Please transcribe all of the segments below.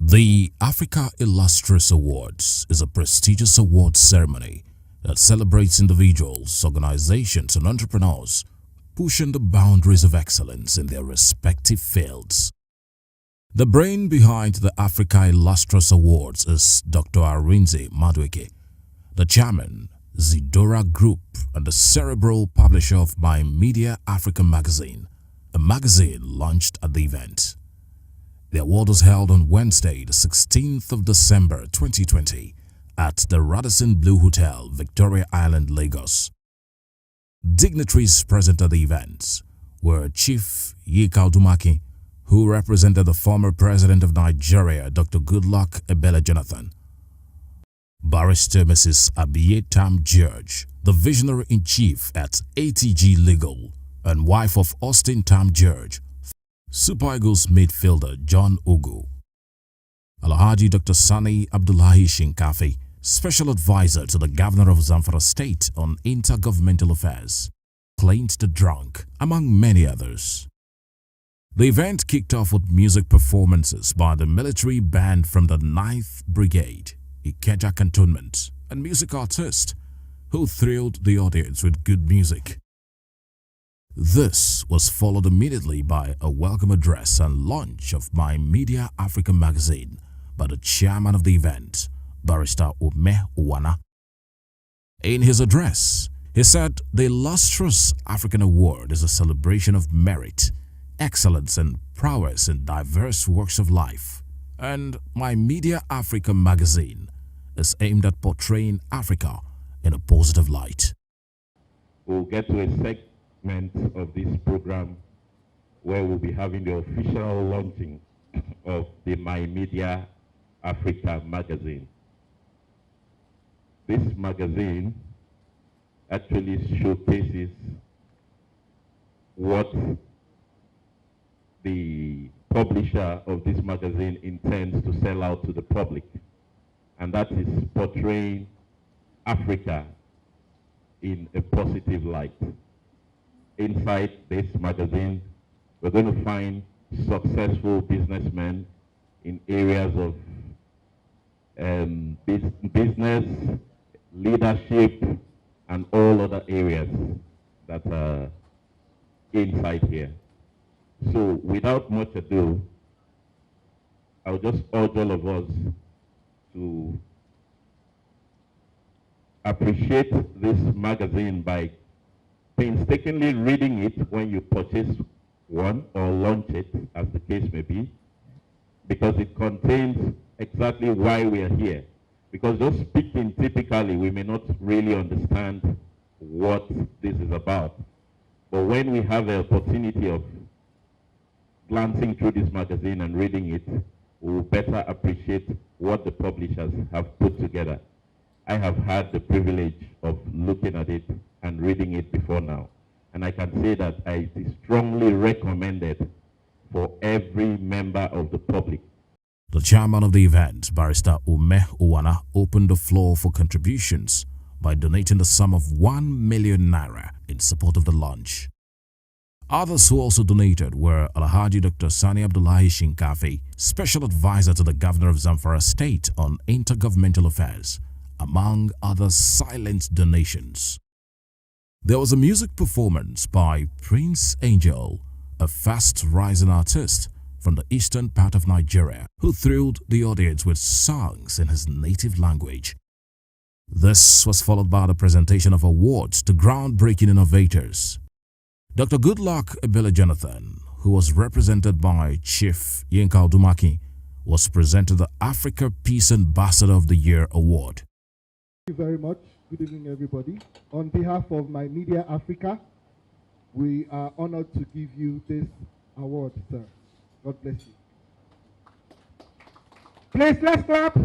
The Africa Illustrious Awards is a prestigious award ceremony that celebrates individuals, organizations, and entrepreneurs pushing the boundaries of excellence in their respective fields. The brain behind the Africa Illustrious Awards is Dr. Arinze Madueke, the chairman, Zidora Group, and the cerebral publisher of My Media Africa magazine, a magazine launched at the event. The award was held on Wednesday, the 16th of December 2020 at the Radisson Blu Hotel, Victoria Island, Lagos. Dignitaries present at the event were Chief Yinka Odumaki, who represented the former President of Nigeria, Dr. Goodluck Ebele Jonathan, Barrister Mrs. Abiye Tam George, the Visionary-in-Chief at ATG Legal and wife of Austin Tam George, Super Eagles midfielder John Ogu, Alhaji Dr. Sani Abdullahi Shinkafi, Special Advisor to the Governor of Zamfara State on Intergovernmental Affairs, Clint the Drunk, among many others. The event kicked off with music performances by the military band from the 9th Brigade, Ikeja Cantonment, and music artists who thrilled the audience with good music. This was followed immediately by a welcome address and launch of My Media Africa magazine by the chairman of the event, Barrister Ume Uwana. In his address, he said the Illustrious African Award is a celebration of merit, excellence and prowess in diverse walks of life, and My Media Africa magazine is aimed at portraying Africa in a positive light. We'll get to a segment of this program where we'll be having the official launching of the My Media Africa magazine. This magazine actually showcases what the publisher of this magazine intends to sell out to the public, and that is portraying Africa in a positive light. Inside this magazine, we're going to find successful businessmen in areas of business, leadership, and all other areas that are inside here. So without much ado, I'll just urge all of us to appreciate this magazine by painstakingly reading it when you purchase one or launch it, as the case may be, because it contains exactly why we are here. Because just speaking typically, we may not really understand what this is about. But when we have the opportunity of glancing through this magazine and reading it, we will better appreciate what the publishers have put together. I have had the privilege of looking at it and reading it before now, and I can say that it is strongly recommended for every member of the public. The chairman of the event, Barrister Ume Uwana, opened the floor for contributions by donating the sum of 1 million naira in support of the launch. Others who also donated were Alhaji Dr. Sani Abdullahi Shinkafi, Special Advisor to the Governor of Zamfara State on Intergovernmental Affairs, among other silent donations. There was a music performance by Prince Angel, a fast-rising artist from the eastern part of Nigeria, who thrilled the audience with songs in his native language. This was followed by the presentation of awards to groundbreaking innovators. Dr. Goodluck Ebele Jonathan, who was represented by Chief Yinka Odumaki, was presented the Africa Peace Ambassador of the Year Award. Thank you very much. Good evening, everybody. On behalf of My Media Africa, we are honored to give you this award, sir. God bless you. Please, let's clap.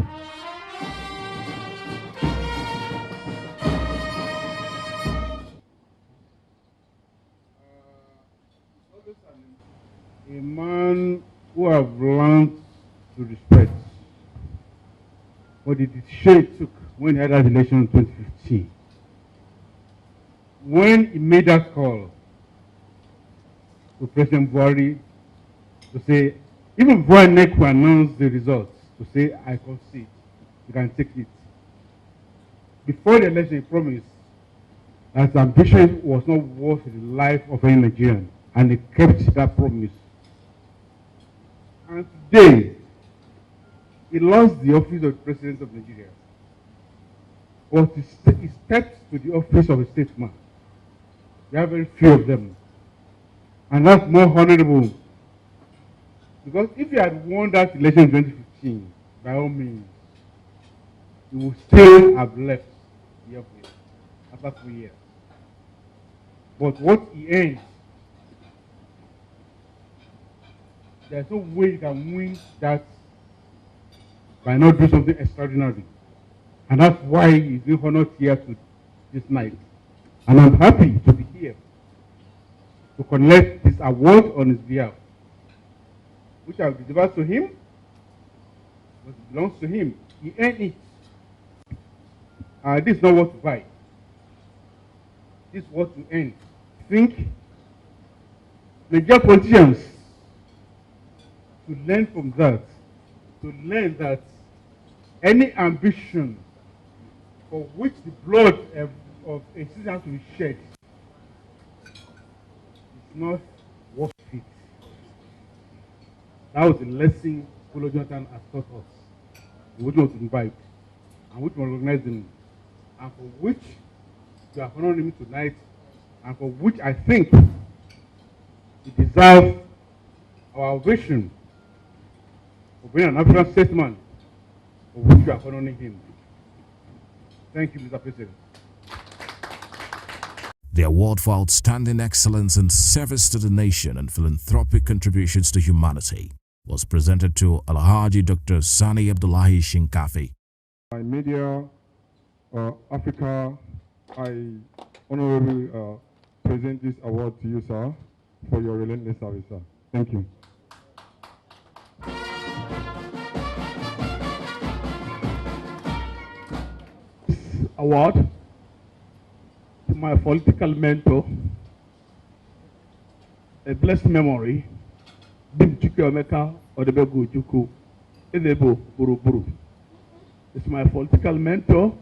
A man who have learned to respect what the decision he took when he had that election in 2015. When he made that call to President Buhari to say, even before NEC will announce the results, to say, I concede, you can take it. Before the election, he promised that ambition was not worth the life of any Nigerian, and he kept that promise. And today, he lost the office of the President of Nigeria, but he stepped to the office of a statesman. There are very few of them, and that's more honorable. Because if he had won that election in 2015, by all means, he would still have left the office after 3 years. But what he earned, there's no way you can win that by not doing something extraordinary. And that's why he's been honored here to this night. And I'm happy to be here to collect this award on his behalf, which I will deliver to him, because it belongs to him. He earned it. This is not what to buy. This is what to earn. Think Nigerian politicians to learn from that, to learn that any ambition for which the blood of a citizen has to be shed is not worth it. That was the lesson Polo Jonathan has taught us. We want to invite and which we recognize him, and for which we are honoring him tonight, and for which I think he deserves our ovation for being an African statesman, for which we are honoring him. Thank you, Mr. President. The award for outstanding excellence in service to the nation and philanthropic contributions to humanity was presented to Alhaji Dr. Sani Abdullahi Shinkafi. My media, Africa, I honorably present this award to you, sir, for your relentless service, sir. Thank you. Award to my political mentor, a blessed memory, Dim Chukwuemeka Odebegu Ojukwu, Edebo Buruburu. It's my political mentor.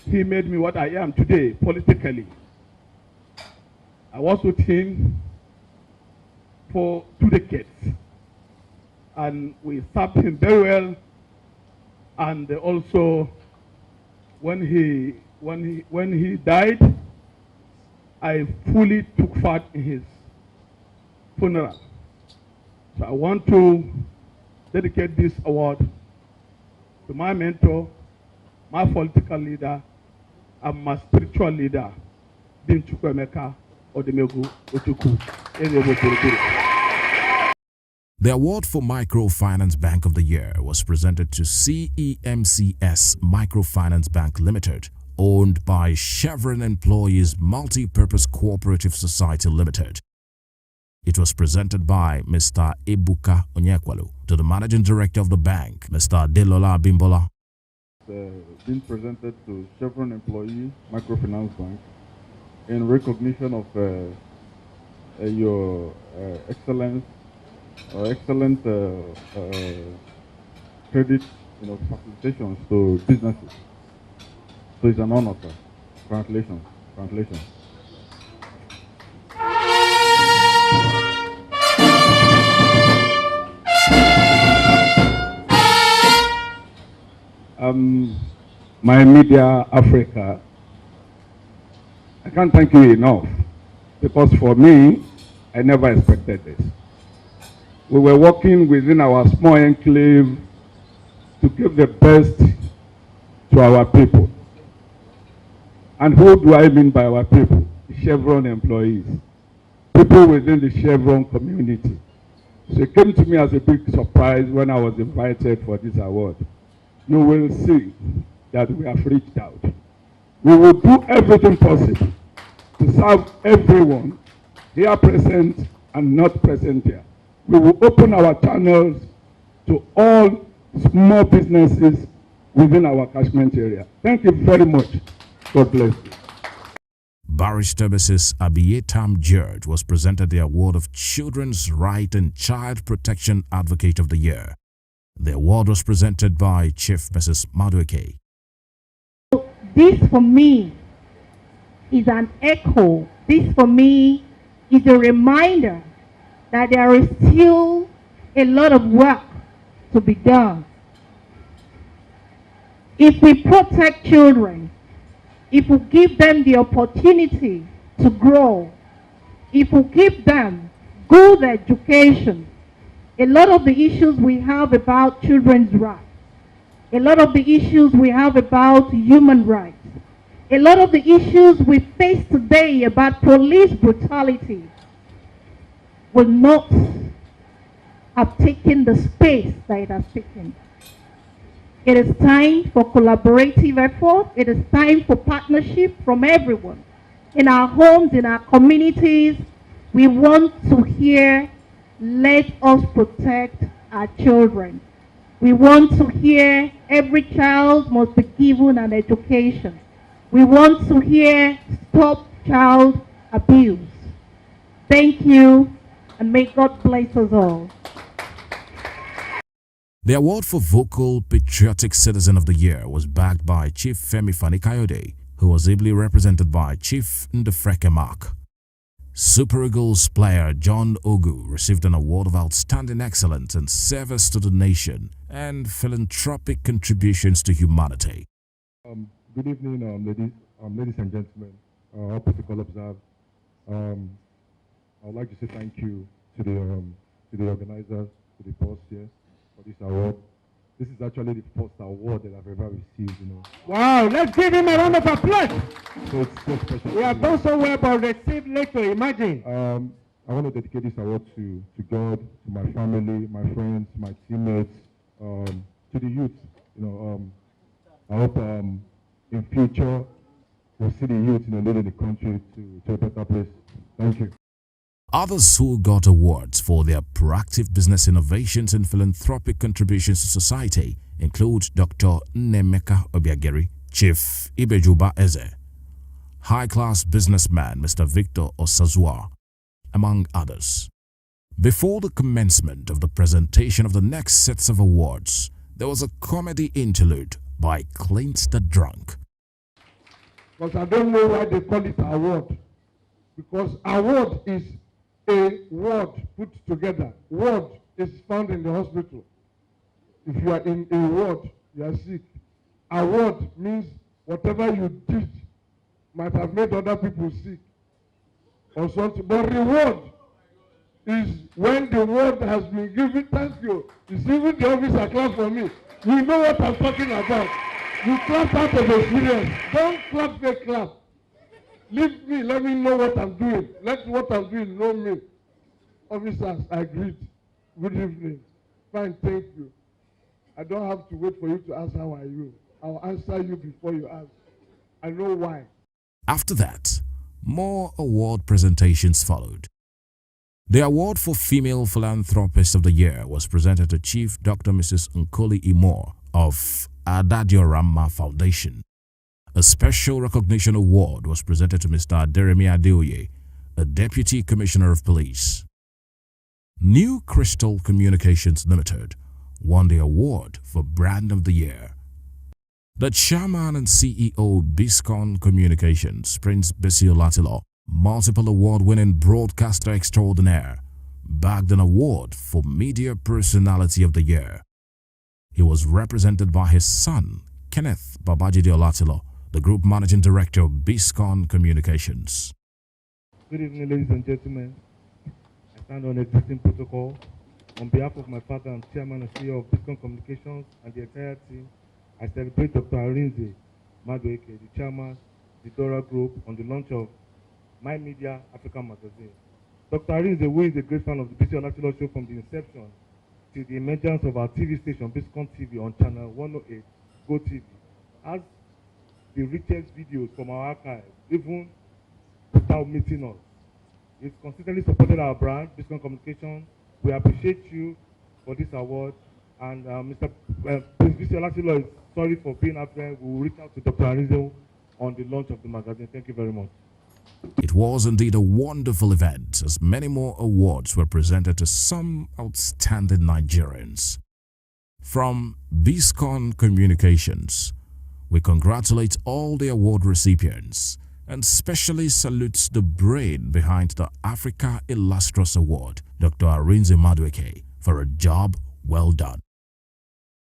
He made me what I am today politically. I was with him for 2 decades, and we served him very well. And also, when he died, I fully took part in his funeral. So I want to dedicate this award to my mentor, my political leader, and my spiritual leader, Dim Chukwuemeka Odebegu Ojukwu. The award for Microfinance Bank of the Year was presented to CEMCS Microfinance Bank Limited, owned by Chevron Employees Multi-Purpose Cooperative Society Limited. It was presented by Mr. Ebuka Onyekwalu to the Managing Director of the bank, Mr. Delola Bimbola. Been presented to Chevron Employees Microfinance Bank in recognition of your excellent credit, facilitations to businesses. So it's an honor, sir. Congratulations. Congratulations. My media, Africa, I can't thank you enough, because for me, I never expected this. We were working within our small enclave to give the best to our people. And who do I mean by our people? The Chevron employees, people within the Chevron community. So it came to me as a big surprise when I was invited for this award. You will see that we have reached out. We will do everything possible to serve everyone here present and not present here. We will open our channels to all small businesses within our catchment area. Thank you very much. God bless you. Barrister Mrs. Abiyetam George was presented the award of Children's Right and Child Protection Advocate of the Year. The award was presented by Chief Mrs. Madueke. This for me is an echo. This for me is a reminder that there is still a lot of work to be done. If we protect children, if we give them the opportunity to grow, if we give them good education, a lot of the issues we have about children's rights, a lot of the issues we have about human rights, a lot of the issues we face today about police brutality will not have taken the space that it has taken. It is time for collaborative effort. It is time for partnership from everyone. In our homes, in our communities, we want to hear, let us protect our children. We want to hear every child must be given an education. We want to hear stop child abuse. Thank you, and may God bless us all. The award for Vocal Patriotic Citizen of the Year was backed by Chief Femi Fani-Kayode, who was ably represented by Chief Ndefreke Mark. Super Eagles player John Ogu received an award of outstanding excellence in service to the nation and philanthropic contributions to humanity. Good evening, ladies and gentlemen, all protocol observed. I would like to say thank you to the organizers, to the boss here for this award. This is actually the first award that I've ever received, Wow, let's give him a round of applause. So it's so special. We have done so well, but received later, imagine. I want to dedicate this award to God, to my family, my friends, my teammates, to the youth. I hope in future we'll see the youth leading the country to a better place. Thank you. Others who got awards for their proactive business innovations and philanthropic contributions to society include Dr. Nnemeka Obiageri, Chief Ibejuba Eze, high-class businessman Mr. Victor Osazua, among others. Before the commencement of the presentation of the next sets of awards, there was a comedy interlude by Clint the Drunk. Because I don't know why they call it award. Because award is a word put together. Word is found in the hospital. If you are in a ward, you are sick. Award means whatever you did might have made other people sick or something. But reward is when the word has been given. Thank you. It's even the officer clap for me. You know what I'm talking about. You clap out of experience. Don't clap fake clap. Leave me, let me know what I'm doing. Let what I'm doing know me. Officers, I greet. Good evening. Fine, thank you. I don't have to wait for you to ask how are you. I'll answer you before you ask. I know why. After that, more award presentations followed. The award for Female Philanthropist of the Year was presented to Chief Dr. Mrs. Nkoli Imor of Adadiorama Foundation. A special recognition award was presented to Mr. Aderemi Adeoye, a Deputy Commissioner of Police. New Crystal Communications Limited won the award for Brand of the Year. The Chairman and CEO Biscon Communications, Prince Bisi Olatilo, multiple award-winning broadcaster extraordinaire, bagged an award for Media Personality of the Year. He was represented by his son, Kenneth Babajide Olatilo, the Group Managing Director of Biscon Communications. Good evening, ladies and gentlemen. I stand on existing protocol. On behalf of my father and Chairman and CEO of Biscon Communications and the entire team, I celebrate Dr. Arinze Madueke, the Chairman, the Dora Group, on the launch of My Media Africa magazine. Dr. Arinze, who is a great fan of the Bisi Olatilo show from the inception to the emergence of our TV station, Biscon TV, on channel 108, Go TV, has the richest videos from our archive, even without meeting us. He's consistently supported our brand, Biscon Communication. We appreciate you for this award. And Mr. Prince Bisi Olatilo is sorry for being absent. We will reach out to Dr. Arinze on the launch of the magazine. Thank you very much. It was indeed a wonderful event, as many more awards were presented to some outstanding Nigerians. From BISCON Communications, we congratulate all the award recipients and specially salute the brain behind the Africa Illustrious Award, Dr. Arinze Madueke, for a job well done.